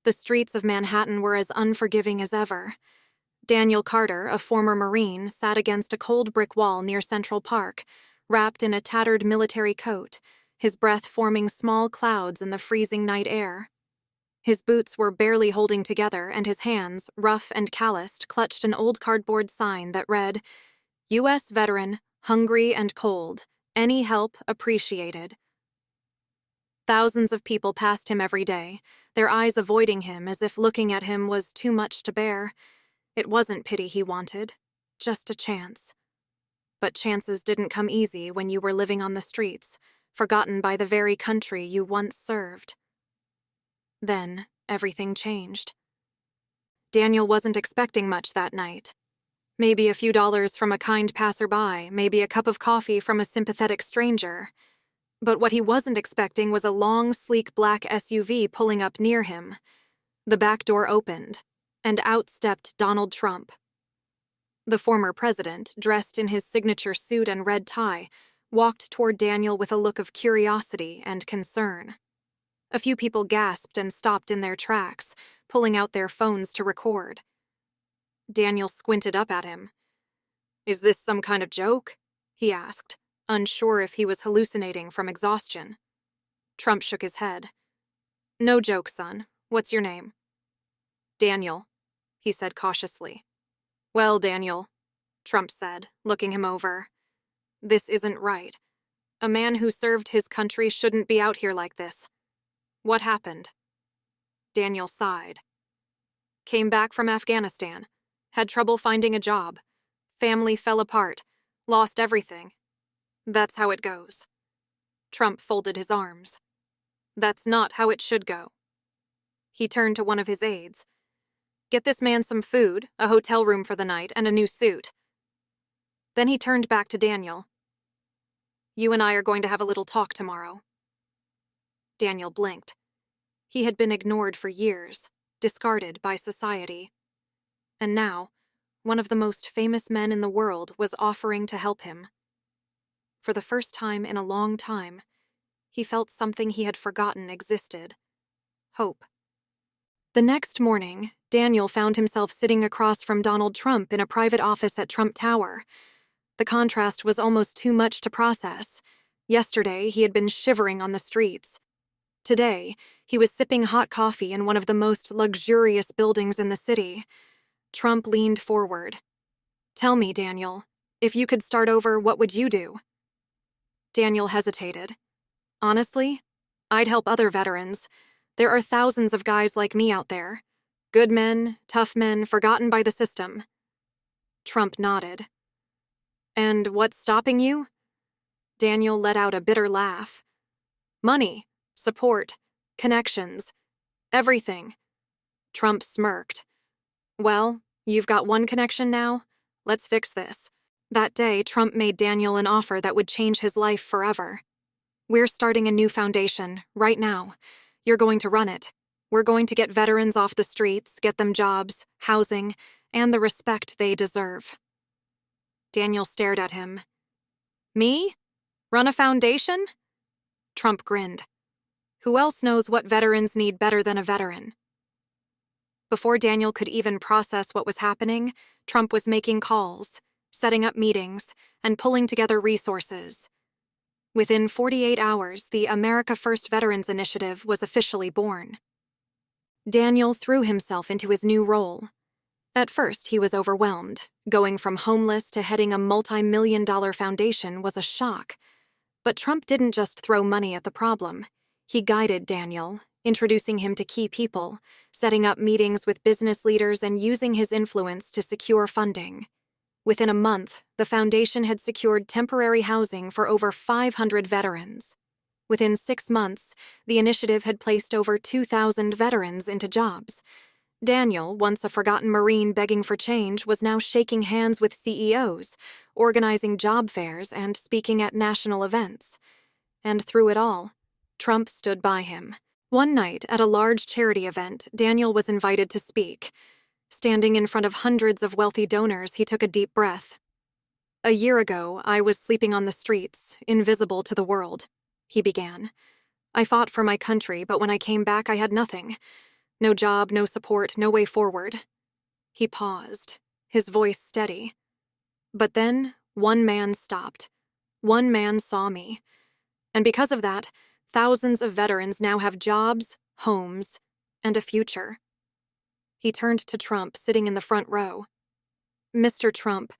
The streets of Manhattan were as unforgiving as ever. Daniel Carter, a former Marine, sat against a cold brick wall near Central Park, wrapped in a tattered military coat, his breath forming small clouds in the freezing night air. His boots were barely holding together, and his hands, rough and calloused, clutched an old cardboard sign that read, U.S. Veteran, hungry and cold. Any help appreciated. Thousands of people passed him every day, their eyes avoiding him as if looking at him was too much to bear. It wasn't pity he wanted, just a chance. But chances didn't come easy when you were living on the streets, forgotten by the very country you once served. Then, everything changed. Daniel wasn't expecting much that night. Maybe a few dollars from a kind passerby, maybe a cup of coffee from a sympathetic stranger. But what he wasn't expecting was a long, sleek black SUV pulling up near him. The back door opened, and out stepped Donald Trump. The former president, dressed in his signature suit and red tie, walked toward Daniel with a look of curiosity and concern. A few people gasped and stopped in their tracks, pulling out their phones to record. Daniel squinted up at him. "Is this some kind of joke?" he asked, unsure if he was hallucinating from exhaustion. Trump shook his head. "No joke, son. What's your name?" "Daniel," he said cautiously. "Well, Daniel," Trump said, looking him over, "this isn't right. A man who served his country shouldn't be out here like this. What happened?" Daniel sighed. "Came back from Afghanistan. Had trouble finding a job. Family fell apart. Lost everything. That's how it goes." Trump folded his arms. "That's not how it should go." He turned to one of his aides. "Get this man some food, a hotel room for the night, and a new suit." Then he turned back to Daniel. "You and I are going to have a little talk tomorrow." Daniel blinked. He had been ignored for years, discarded by society. And now, one of the most famous men in the world was offering to help him. For the first time in a long time, he felt something he had forgotten existed. Hope. The next morning, Daniel found himself sitting across from Donald Trump in a private office at Trump Tower. The contrast was almost too much to process. Yesterday, he had been shivering on the streets. Today, he was sipping hot coffee in one of the most luxurious buildings in the city. Trump leaned forward. "Tell me, Daniel, if you could start over, what would you do?" Daniel hesitated. "Honestly, I'd help other veterans. There are thousands of guys like me out there. Good men, tough men, forgotten by the system." Trump nodded. "And what's stopping you?" Daniel let out a bitter laugh. "Money, support, connections, everything." Trump smirked. "Well, you've got one connection now. Let's fix this." That day, Trump made Daniel an offer that would change his life forever. "We're starting a new foundation, right now. You're going to run it. We're going to get veterans off the streets, get them jobs, housing, and the respect they deserve." Daniel stared at him. "Me? Run a foundation?" Trump grinned. "Who else knows what veterans need better than a veteran?" Before Daniel could even process what was happening, Trump was making calls, setting up meetings, and pulling together resources. Within 48 hours, the America First Veterans Initiative was officially born. Daniel threw himself into his new role. At first, he was overwhelmed. Going from homeless to heading a multi-million-dollar foundation was a shock. But Trump didn't just throw money at the problem. He guided Daniel, introducing him to key people, setting up meetings with business leaders, and using his influence to secure funding. Within a month, the foundation had secured temporary housing for over 500 veterans. Within 6 months, the initiative had placed over 2,000 veterans into jobs. Daniel, once a forgotten Marine begging for change, was now shaking hands with CEOs, organizing job fairs, and speaking at national events. And through it all, Trump stood by him. One night, at a large charity event, Daniel was invited to speak. Standing in front of hundreds of wealthy donors, he took a deep breath. "A year ago, I was sleeping on the streets, invisible to the world," he began. "I fought for my country, but when I came back, I had nothing. No job, no support, no way forward. He paused, his voice steady. But then, one man stopped. One man saw me. And because of that, thousands of veterans now have jobs, homes, and a future. He turned to Trump, sitting in the front row. Mr. Trump,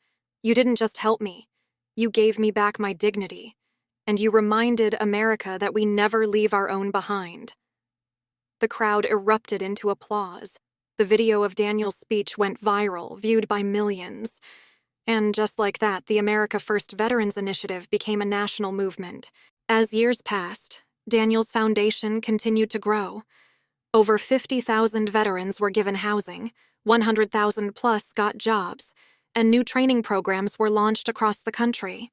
you didn't just help me. You gave me back my dignity. And you reminded America that we never leave our own behind. The crowd erupted into applause. The video of Daniel's speech went viral, viewed by millions. And just like that, the America First Veterans Initiative became a national movement. As years passed, Daniel's foundation continued to grow. Over 50,000 veterans were given housing, 100,000 plus got jobs, and new training programs were launched across the country.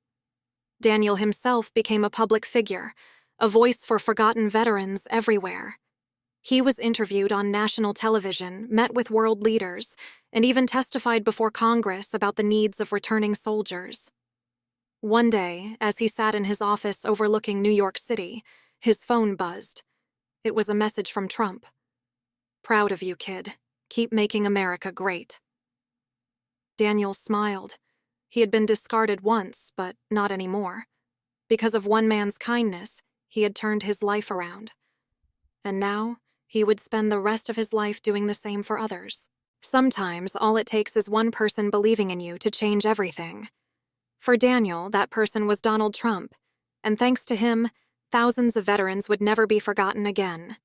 Daniel himself became a public figure, a voice for forgotten veterans everywhere. He was interviewed on national television, met with world leaders, and even testified before Congress about the needs of returning soldiers. One day, as he sat in his office overlooking New York City, his phone buzzed. It was a message from Trump. "Proud of you, kid. Keep making America great." Daniel smiled. He had been discarded once, but not anymore. Because of one man's kindness, he had turned his life around. And now, he would spend the rest of his life doing the same for others. Sometimes, all it takes is one person believing in you to change everything. For Daniel, that person was Donald Trump, and thanks to him, thousands of veterans would never be forgotten again.